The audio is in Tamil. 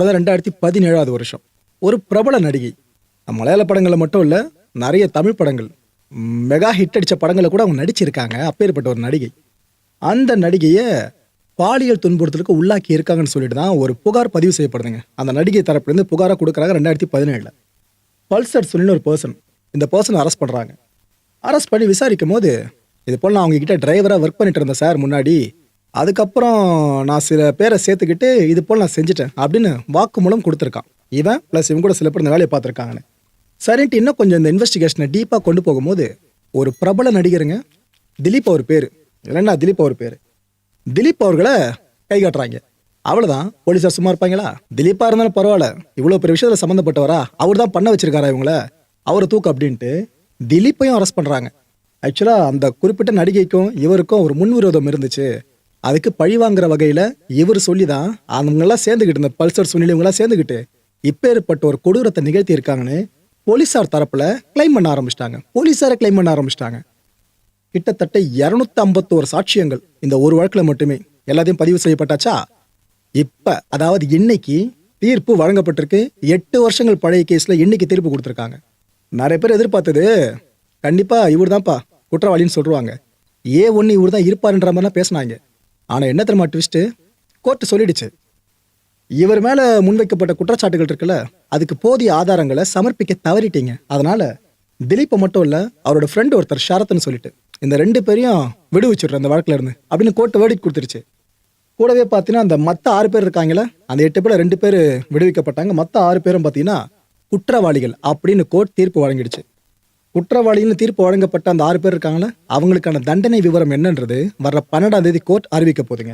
அப்பதான் 2017 வருஷம். ஒரு பிரபல நடிகை. மலையாள படங்கள்ல மட்டும் இல்ல, நெறைய தமிழ் படங்கள், மெகா ஹிட் அடிச்ச படங்கள்ல கூட அவங்க நடிச்சிருக்காங்க. அப்பேற்பட்ட ஒரு நடிகை. அந்த நடிகைய பாலியல் துன்புறுத்தலுக்கு உள்ளாக்கி இருக்காங்கன்னு சொல்லிட்டு தான் ஒரு புகார் பதிவு செய்யப்படுதுங்க. அந்த நடிகை தரப்புலேருந்து புகாரா குடுக்குறாங்க 2017. பல்சர் சுனில்னு ஒரு பெர்சன். இந்த பெர்சன அரெஸ்ட் பண்றாங்க. அரெஸ்ட் பண்ணி விசாரிக்கும்போது, இது போல நான் அவங்க கிட்ட டிரைவரா வொர்க் பண்ணிட்டு இருந்தேன் சார் முன்னாடி. அதுக்கப்புறம் நான் சில பேரை சேர்த்துக்கிட்டு இது போல நான் செஞ்சுட்டேன் அப்படின்னு வாக்குமூலம் கொடுத்துருக்கான். இவன் பிளஸ் இவங்க கூட சில பேர் இந்த வேலையை பார்த்துருக்காங்கன்னு. சரின்ட்டு இன்னும் கொஞ்சம் இந்த இன்வெஸ்டிகேஷனை டீப்பாக கொண்டு போகும்போது, ஒரு பிரபல நடிகருங்க, திலீப் அவர் பேரு. இல்லைன்னா திலீப் அவர் பேரு. திலீப் அவர்களை கை காட்டுறாங்க. அவ்வளவுதான். போலீஸார் சும்மா இருப்பாங்களா? திலீப்பா இருந்தாலும் பரவாயில்ல, இவ்வளவு பெரிய விஷயத்துல சம்மந்தப்பட்டவரா, அவர் தான் பண்ண வச்சிருக்காரா இவங்கள, அவரை தூக்கு அப்படின்ட்டு திலீப்பையும் அரெஸ்ட் பண்றாங்க. ஆக்சுவலா அந்த குறிப்பிட்ட நடிகைக்கும் இவருக்கும் ஒரு முன்விரோதம் இருந்துச்சு. அதுக்கு பழி வாங்குற வகையில இவர் சொல்லிதான் அவங்கெல்லாம் சேர்ந்துக்கிட்டு, இந்த பல்சர் சுனில் இவங்கெல்லாம் சேர்ந்துக்கிட்டு இப்பேற்பட்ட ஒரு கொடூரத்தை நிகழ்த்தி இருக்காங்கன்னு போலீஸார் தரப்புல கிளைம் பண்ண ஆரம்பிச்சிட்டாங்க. போலீஸார கிளைம் பண்ண ஆரம்பிச்சிட்டாங்க. கிட்டத்தட்ட 251 சாட்சியங்கள் இந்த ஒரு வழக்குல மட்டுமே எல்லாத்தையும் பதிவு செய்யப்பட்டாச்சா. இப்ப அதாவது இன்னைக்கு தீர்ப்பு வழங்கப்பட்டிருக்கு. 8 வருஷங்கள் பழைய கேஸ்ல இன்னைக்கு தீர்ப்பு கொடுத்திருக்காங்க. நிறைய பேர் எதிர்பார்த்தது கண்டிப்பா இவர் தான்ப்பா குற்றவாளின்னு சொல்லுவாங்க, ஒன்னு இவர் தான் இருப்பாருன்ற மாதிரிலாம் பேசினாங்க. ஆனா என்ன தெரியுமா ட்விஸ்ட், கோர்ட் சொல்லிடுச்சு, இவர் மேல முன்வைக்கப்பட்ட குற்றச்சாட்டுகள் இருக்குல்ல, அதுக்கு போதிய ஆதாரங்களை சமர்ப்பிக்க தவறிட்டீங்க. அதனால திலீப்பை மட்டும் இல்ல, அவரோட ஃப்ரெண்ட் ஒருத்தர் ஷரத்னு சொல்லிட்டு இந்த 2 பேரையும் விடுவிச்சிடுற அந்த வழக்குல இருந்து அப்படின்னு கோர்ட் வேர்டிக்ட் கொடுத்துருச்சு. கூடவே பார்த்தீங்கன்னா அந்த மற்ற 6 பேர் இருக்காங்களா, அந்த 8 பேர்ல 2 பேர் விடுவிக்கப்பட்டாங்க. மற்ற 6 பேரும் பார்த்தீங்கன்னா குற்றவாளிகள் அப்படின்னு கோர்ட் தீர்ப்பு வழங்கிடுச்சு. குற்றவாளின்னு தீர்ப்பு வழங்கப்பட்ட அந்த 6 பேர் இருக்காங்களா, அவங்களுக்கான தண்டனை விவரம் என்னன்றது வர்ற 12ஆம் தேதி கோர்ட் அறிவிக்க போகுதுங்க.